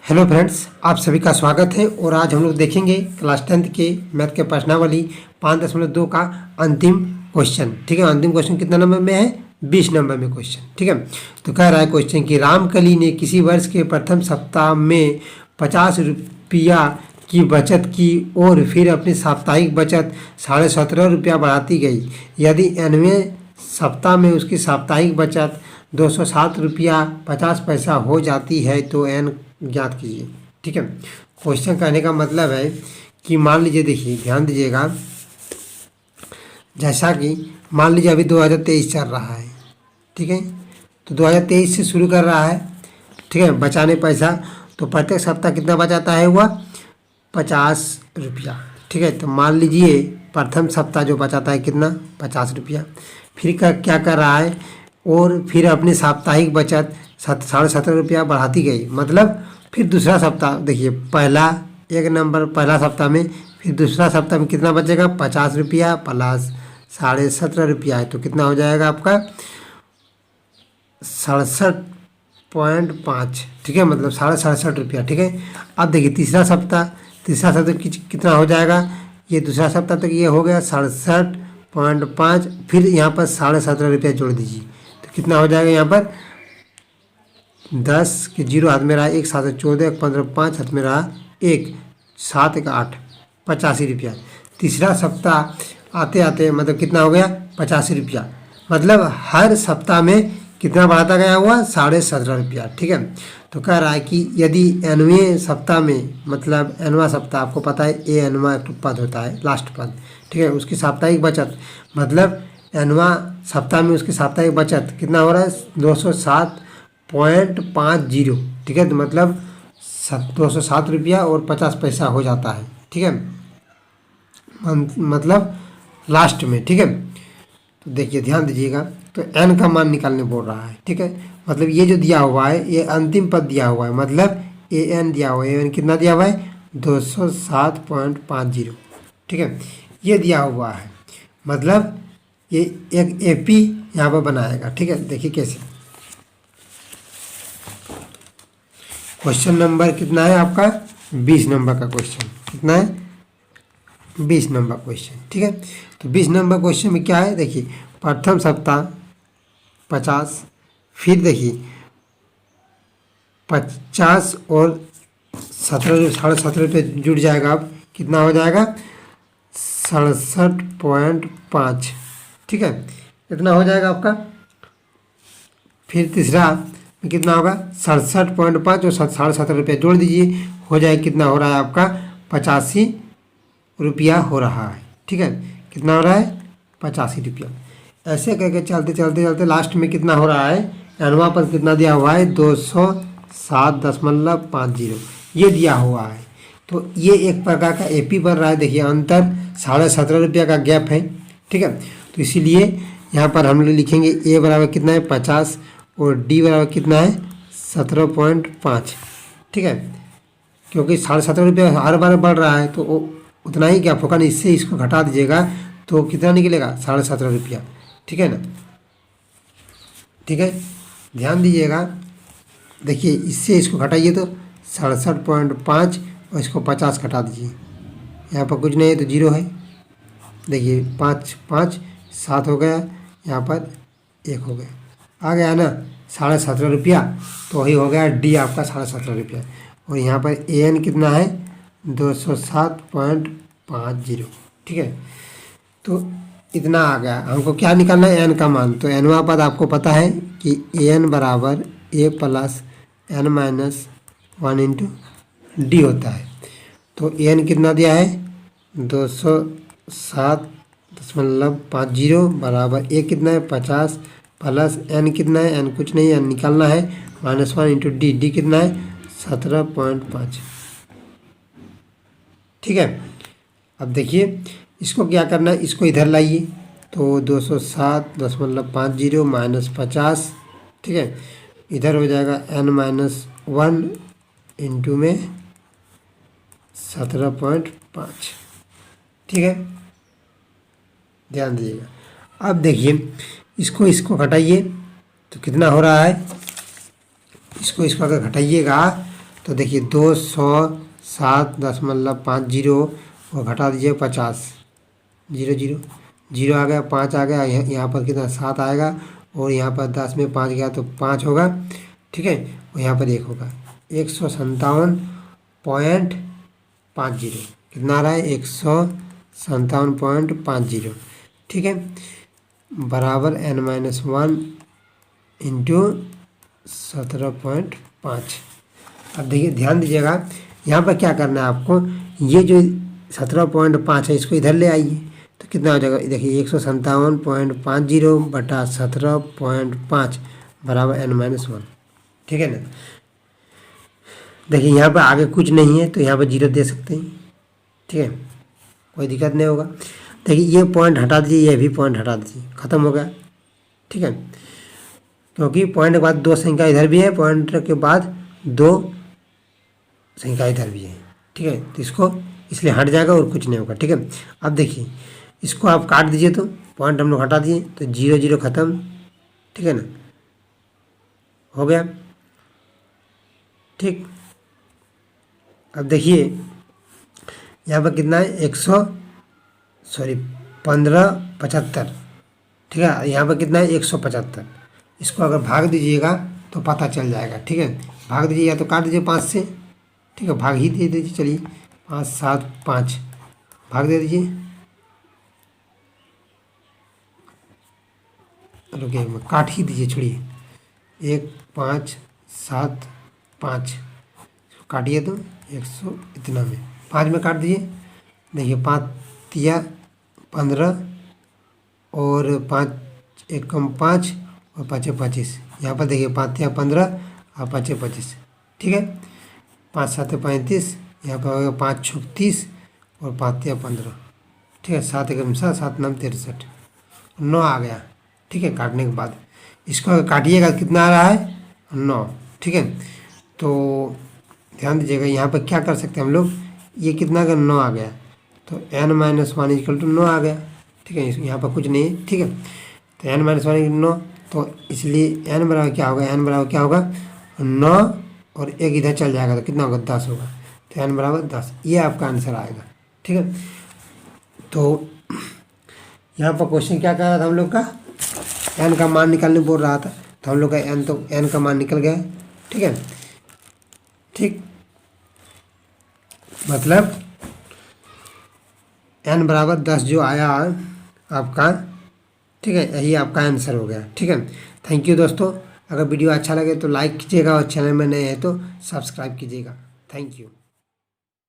Hello friends, आप सभी का स्वागत है। और आज हम लोग देखेंगे क्लास 10th के मैथ के प्रश्नावली 5.2 का अंतिम क्वेश्चन। ठीक है, अंतिम क्वेश्चन कितना नंबर में है? 20 नंबर में क्वेश्चन। ठीक है, तो कह रहा है क्वेश्चन कि रामकली ने किसी वर्ष के प्रथम सप्ताह में 50 रुपया की बचत की और फिर अपनी साप्ताहिक बचत 17.5 रुपया बढ़ाती गई। यदि 9वें सप्ताह में उसकी साप्ताहिक बचत 207 रुपया 50 पैसा हो जाती है तो एन ज्ञात कीजिए। ठीक है, क्वेश्चन कहने का मतलब है कि मान लीजिए, देखिए ध्यान दीजिएगा, जैसा कि मान लीजिए अभी 2023 चल रहा है। ठीक है, तो 2023 से शुरू कर रहा है। ठीक है, बचाने पैसा, तो प्रत्येक सप्ताह कितना बचाता है वह? 50 रुपया। ठीक है, तो मान लीजिए प्रथम सप्ताह जो बचाता है कितना? 50 रुपया। फिर क्या कर रहा है? और फिर अपनी साप्ताहिक बचत 17.5 रुपया बढ़ाती गई। मतलब फिर दूसरा सप्ताह देखिए, पहला एक नंबर पहला सप्ताह में, फिर दूसरा सप्ताह में कितना बचेगा? 50 रुपया प्लस 17.5 रुपया है, तो कितना हो जाएगा आपका? 67.5। ठीक है, मतलब 67.5 रुपया। ठीक है, अब देखिए तीसरा सप्ताह कितना हो जाएगा? ये दूसरा सप्ताह तक ये हो गया 67.5, फिर यहाँ पर 17.5 रुपया जोड़ दीजिए, तो कितना हो जाएगा यहाँ पर? 10 के 0 हाथ में रहा, 1 7 14, 1 15 5 हाथ में रहा, 1 7 1 8, 85 रुपया। तीसरा सप्ताह आते आते मतलब कितना हो गया? 85 रुपया। मतलब हर सप्ताह में कितना बढ़ाता गया हुआ? 17.5 रुपया। ठीक है, तो कह रहा है कि यदि 9वें सप्ताह में, मतलब 9वां सप्ताह आपको पता है ए 9वां एक पद होता है, लास्ट पद। ठीक है, उसकी साप्ताहिक बचत, मतलब 9वां सप्ताह में उसकी साप्ताहिक बचत कितना हो रहा है? 207.50। ठीक है, तो मतलब 207 रुपया और 50 पैसा हो जाता है। ठीक है, मतलब लास्ट में। ठीक है, तो देखिए ध्यान दीजिएगा, तो एन का मान निकालने बोल रहा है। ठीक है, मतलब ये जो दिया हुआ है ये अंतिम पद दिया हुआ है, मतलब ए एन दिया हुआ है। ए एन कितना दिया हुआ है? 207.50। ठीक है, ये दिया हुआ है, मतलब ये एक एपी यहाँ पर बनाएगा। ठीक है, देखिए कैसे। क्वेश्चन नंबर कितना है आपका? 20 नंबर का क्वेश्चन। कितना है? 20 नंबर क्वेश्चन। ठीक है, तो 20 नंबर क्वेश्चन में क्या है? देखिए प्रथम सप्ताह 50, फिर देखिए 50 और 17.5 रुपये जुड़ जाएगा। अब कितना हो जाएगा? 67.5। ठीक है, इतना हो जाएगा आपका। फिर तीसरा में कितना होगा? 67.5 और 17.5 रुपये जोड़ दीजिए, हो जाए कितना हो रहा है आपका? 85 रुपया हो रहा है। ठीक है, कितना हो रहा है? 85 रुपया। ऐसे करके चलते चलते चलते लास्ट में कितना हो रहा है? 9वां पद कितना दिया हुआ है? 207.50 ये दिया हुआ है। तो ये एक प्रकार का एपी बन रहा है। देखिए अंतर 17.5 रुपया का गैप है। ठीक है, तो इसीलिए यहाँ पर हम लोग लिखेंगे ए बराबर कितना है? 50 और डी बराबर कितना है? 17.5। ठीक है, क्योंकि 17.5 रुपया हर बार बढ़ रहा है, तो उतना ही गैप होगा ना। इससे इसको घटा दीजिएगा तो कितना निकलेगा? 17.5 रुपया। ठीक है ना? ठीक है, ध्यान दीजिएगा, देखिए इससे इसको घटाइए तो 67.5 और इसको 50 घटा दीजिए। यहाँ पर कुछ नहीं है तो 0 है। देखिए 5 5 7 हो गया, यहाँ पर 1 हो गया, आ गया ना 17.5 रुपया। तो वही हो गया डी आपका 17.5 रुपया। और यहाँ पर ए एन कितना है? 207.50। ठीक है, तो इतना आ गया। हमको क्या निकालना है? एन का मान। तो एनवा पद आपको पता है कि ए एन बराबर A plus N minus 1 into D होता है। तो ए एन कितना दिया है? 207.50 बराबर ए कितना है? 50 प्लस एन कितना है? एन कुछ नहीं, एन निकालना है, -1 इंटू डी। डी कितना है? 17.5। ठीक है, अब देखिए इसको क्या करना है? इसको इधर लाइए, तो 207.50 माइनस 50। ठीक है, इधर हो जाएगा n-1 इंटू में 17.5। ठीक है, ध्यान दीजिएगा। अब देखिए इसको घटाइए तो कितना हो रहा है? इसको अगर घटाइएगा तो देखिए 207.5 जीरो और घटा दीजिए 50, जीरो जीरो जीरो आ गया, 5 आ गया, यहाँ पर कितना 7 आएगा और यहाँ पर 10 में 5 गया तो 5 होगा, ठीक है। और यहाँ पर 1 होगा, 157.50 कितना आ रहा है 157.50, ठीक है, बराबर n-1 इंटू 17.5। अब देखिए ध्यान दीजिएगा यहाँ पर क्या करना है आपको, ये जो 17.5 है इसको इधर ले आइए तो कितना हो जाएगा, देखिए 157.50 बटा 17.5 बराबर n-1, ठीक है ना। देखिए यहाँ पर आगे कुछ नहीं है तो यहाँ पर 0 दे सकते हैं, ठीक है, कोई दिक्कत नहीं होगा। देखिए ये पॉइंट हटा दीजिए, ये भी पॉइंट हटा दीजिए, ख़त्म हो गया, ठीक है, क्योंकि पॉइंट के बाद 2 संख्या इधर भी है, पॉइंट के बाद 2 संख्या इधर भी है, ठीक है, तो इसको इसलिए हट जाएगा और कुछ नहीं होगा, ठीक है। अब देखिए इसको आप काट दीजिए तो पॉइंट हम लोग हटा दिए तो 0 0 ख़त्म, ठीक है ना, हो गया, ठीक। अब देखिए यहाँ पर कितना है 1575, ठीक है, यहाँ पर कितना है 175, इसको अगर भाग दीजिएगा तो पता चल जाएगा, ठीक है, भाग दीजिए या तो काट दीजिए 5 से, ठीक है, भाग ही दे दीजिए, चलिए 5 7 5 भाग दे दीजिए, रुकिए काट ही दीजिए, छोड़िए 1 5 7 5 काटिए तो 100 इतना में 5 में काट दीजिए, देखिए 5 तिया 15 और 5 1 कम 5 और 5 25, यहाँ पर देखिए 5 तिया 15 और 5 25, ठीक है, 5 7 35, यहाँ पर होगा 5 6 30 और 5 तिया 15, ठीक है, 7 1 7 7 9 63, 9 आ गया, ठीक है, काटने के बाद इसको अगर काटिएगा कितना आ रहा है 9, ठीक है। तो ध्यान दीजिएगा यहाँ पर क्या कर सकते हैं हम लोग, ये कितना अगर 9 आ गया तो n-1 इक्वल टू 9 आ गया, ठीक है, यहाँ पर कुछ नहीं है, ठीक है, तो n-1 9, तो इसलिए n बराबर क्या होगा, n बराबर क्या होगा 9 और 1 इधर चल जाएगा तो कितना होगा 10 होगा, तो n बराबर 10, ये आपका आंसर आएगा, ठीक है। तो यहाँ पर क्वेश्चन क्या कर रहा था हम लोग का, n का मान निकालने बोल रहा था, तो हम लोग का n का मान निकल गया, ठीक है, ठीक, मतलब n बराबर 10 जो आया आपका, ठीक है, यही आपका आंसर हो गया, ठीक है। थैंक यू दोस्तों, अगर वीडियो अच्छा लगे तो लाइक कीजिएगा और चैनल में नए हैं तो सब्सक्राइब कीजिएगा, थैंक यू।